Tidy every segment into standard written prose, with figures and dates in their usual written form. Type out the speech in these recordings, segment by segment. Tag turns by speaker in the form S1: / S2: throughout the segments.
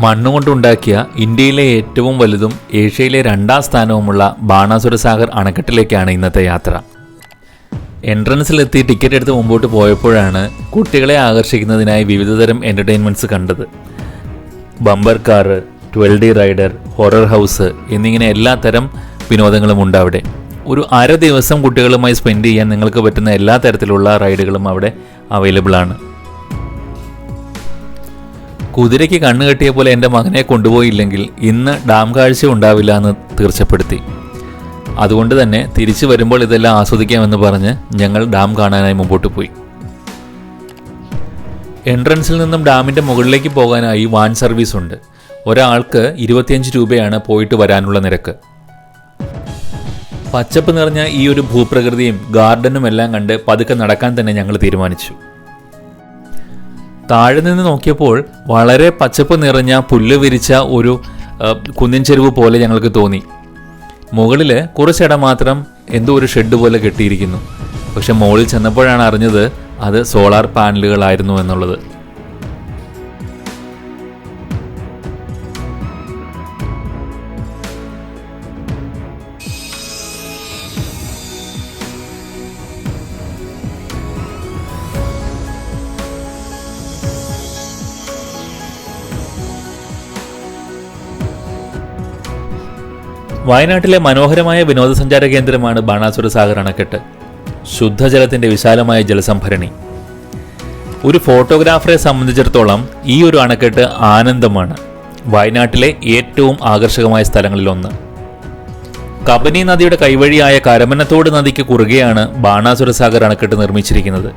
S1: മണ്ണുകൊണ്ടുണ്ടാക്കിയ ഇന്ത്യയിലെ ഏറ്റവും വലുതും ഏഷ്യയിലെ 2ാം സ്ഥാനവുമുള്ള ബാണാസുര സാഗർ അണക്കെട്ടിലേക്കാണ് ഇന്നത്തെ യാത്ര. എൻട്രൻസിലെത്തി ടിക്കറ്റ് എടുത്ത് മുമ്പോട്ട് പോയപ്പോഴാണ് കുട്ടികളെ ആകർഷിക്കുന്നതിനായി വിവിധതരം എൻ്റർടൈൻമെൻറ്റ്സ് കണ്ടത്. Bumper car, 12D rider, horror house എന്നിങ്ങനെ എല്ലാ തരം വിനോദങ്ങളും ഉണ്ട് അവിടെ. ഒരു അര ദിവസം കുട്ടികളുമായി സ്പെൻഡ് ചെയ്യാൻ നിങ്ങൾക്ക് പറ്റുന്ന എല്ലാ തരത്തിലുള്ള റൈഡുകളും അവിടെ അവൈലബിൾ ആണ്. കുതിരയ്ക്ക് കണ്ണ് കെട്ടിയ പോലെ എൻ്റെ മകനെ കൊണ്ടുപോയില്ലെങ്കിൽ ഇന്ന് ഡാം കാഴ്ച ഉണ്ടാവില്ല എന്ന് തീർച്ചപ്പെടുത്തി. അതുകൊണ്ട് തന്നെ തിരിച്ചു വരുമ്പോൾ ഇതെല്ലാം ആസ്വദിക്കാമെന്ന് പറഞ്ഞ് ഞങ്ങൾ ഡാം കാണാനായി മുമ്പോട്ട് പോയി. എൻട്രൻസിൽ നിന്നും ഡാമിൻ്റെ മുകളിലേക്ക് പോകാനായി വാൻ സർവീസ് ഉണ്ട്. ഒരാൾക്ക് 25 രൂപയാണ് പോയിട്ട് വരാനുള്ള നിരക്ക്. പച്ചപ്പ് നിറഞ്ഞ ഈ ഒരു ഭൂപ്രകൃതിയും ഗാർഡനും എല്ലാം കണ്ട് പതുക്കെ നടക്കാൻ തന്നെ ഞങ്ങൾ തീരുമാനിച്ചു. താഴെ നിന്ന് നോക്കിയപ്പോൾ വളരെ പച്ചപ്പ് നിറഞ്ഞ പുല്ല് വിരിച്ച ഒരു കുന്നിൻ ചെരുവ് പോലെ ഞങ്ങൾക്ക് തോന്നി. മുകളിൽ കുറച്ചിടം മാത്രം എന്തോ ഒരു ഷെഡ് പോലെ കെട്ടിയിരിക്കുന്നു. പക്ഷെ മുകളിൽ ചെന്നപ്പോഴാണ് അറിഞ്ഞത് അത് സോളാർ പാനലുകളായിരുന്നു എന്നുള്ളത്. വയനാട്ടിലെ മനോഹരമായ വിനോദസഞ്ചാര കേന്ദ്രമാണ് ബാണാസുര സാഗർ അണക്കെട്ട്. ശുദ്ധജലത്തിൻ്റെ വിശാലമായ ജലസംഭരണി. ഒരു ഫോട്ടോഗ്രാഫറെ സംബന്ധിച്ചിടത്തോളം ഈ ഒരു അണക്കെട്ട് ആനന്ദമാണ്. വയനാട്ടിലെ ഏറ്റവും ആകർഷകമായ സ്ഥലങ്ങളിലൊന്ന്. കബനി നദിയുടെ കൈവഴിയായ കരമനത്തോട് നദിക്ക് കുറുകെയാണ് ബാണാസുര സാഗർ അണക്കെട്ട് നിർമ്മിച്ചിരിക്കുന്നത്.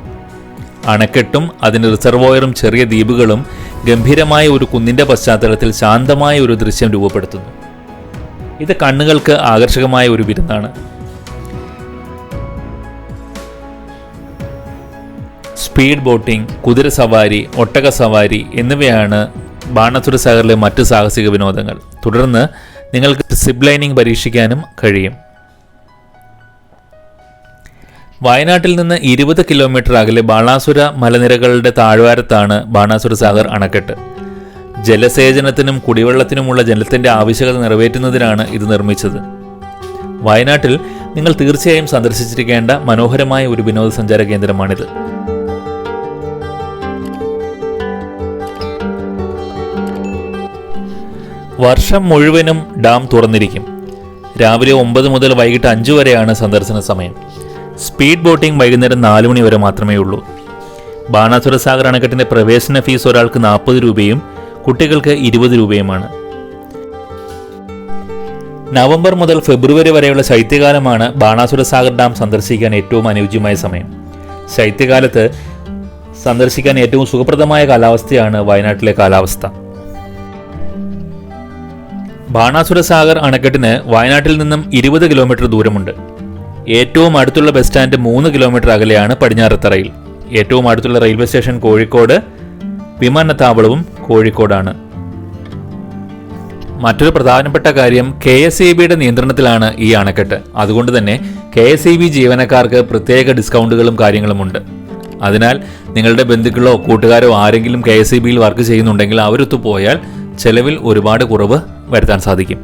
S1: അണക്കെട്ടും അതിൻ്റെ റിസർവോയറും ചെറിയ ദ്വീപുകളും ഗംഭീരമായ ഒരു കുന്നിൻ്റെ പശ്ചാത്തലത്തിൽ ശാന്തമായ ഒരു ദൃശ്യം രൂപപ്പെടുത്തുന്നു. ഇത് കണ്ണുകൾക്ക് ആകർഷകമായ ഒരു വിരുന്നാണ്. സ്പീഡ് ബോട്ടിംഗ്, കുതിര സവാരി, ഒട്ടക സവാരി എന്നിവയാണ് ബാണാസുര സാഗറിലെ മറ്റ് സാഹസിക വിനോദങ്ങൾ. തുടർന്ന് നിങ്ങൾക്ക് സിപ്പ് ലൈനിങ് പരീക്ഷിക്കാനും കഴിയും. വയനാട്ടിൽ നിന്ന് 20 കിലോമീറ്റർ അകലെ ബാണാസുര മലനിരകളുടെ താഴ്വാരത്താണ് ബാണാസുര സാഗർ അണക്കെട്ട്. ജലസേചനത്തിനും കുടിവെള്ളത്തിനുമുള്ള ജലത്തിൻ്റെ ആവശ്യകത നിറവേറ്റുന്നതിനാണ് ഇത് നിർമ്മിച്ചത്. വയനാട്ടിൽ നിങ്ങൾ തീർച്ചയായും സന്ദർശിച്ചിരിക്കേണ്ട മനോഹരമായ ഒരു വിനോദസഞ്ചാര കേന്ദ്രമാണിത്. വർഷം മുഴുവനും ഡാം തുറന്നിരിക്കും. രാവിലെ 9 മുതൽ വൈകിട്ട് 5 വരെയാണ് സന്ദർശന സമയം. സ്പീഡ് ബോട്ടിംഗ് വൈകുന്നേരം 4 മണി വരെ മാത്രമേ ഉള്ളൂ. ബാണാസുര സാഗർ അണക്കെട്ടിൻ്റെ പ്രവേശന ഫീസ് ഒരാൾക്ക് 40 രൂപയും കുട്ടികൾക്ക് 20 രൂപയുമാണ്. നവംബർ മുതൽ ഫെബ്രുവരി വരെയുള്ള ശൈത്യകാലമാണ് ബാണാസുര സാഗർ ഡാം സന്ദർശിക്കാൻ ഏറ്റവും അനുയോജ്യമായ സമയം. ശൈത്യകാലത്ത് സന്ദർശിക്കാൻ ഏറ്റവും സുഖപ്രദമായ കാലാവസ്ഥയാണ് വയനാട്ടിലെ കാലാവസ്ഥ. ബാണാസുര സാഗർ അണക്കെട്ടിന് വയനാട്ടിൽ നിന്നും 20 കിലോമീറ്റർ ദൂരമുണ്ട്. ഏറ്റവും അടുത്തുള്ള ബസ് സ്റ്റാൻഡ് 3 കിലോമീറ്റർ അകലെയാണ് പടിഞ്ഞാറത്തറയിൽ. ഏറ്റവും അടുത്തുള്ള റെയിൽവേ സ്റ്റേഷൻ കോഴിക്കോട്, വിമാനത്താവളവും കോഴിക്കോടാണ്. മറ്റൊരു പ്രധാനപ്പെട്ട കാര്യം, KSEBയുടെ നിയന്ത്രണത്തിലാണ് ഈ അണക്കെട്ട്. അതുകൊണ്ട് തന്നെ KSEB ജീവനക്കാർക്ക് പ്രത്യേക ഡിസ്കൗണ്ടുകളും കാര്യങ്ങളുമുണ്ട്. അതിനാൽ നിങ്ങളുടെ ബന്ധുക്കളോ കൂട്ടുകാരോ ആരെങ്കിലും KSEBയിൽ വർക്ക് ചെയ്യുന്നുണ്ടെങ്കിൽ അവരൊത്തു പോയാൽ ചെലവിൽ ഒരുപാട് കുറവ് വരുത്താൻ സാധിക്കും.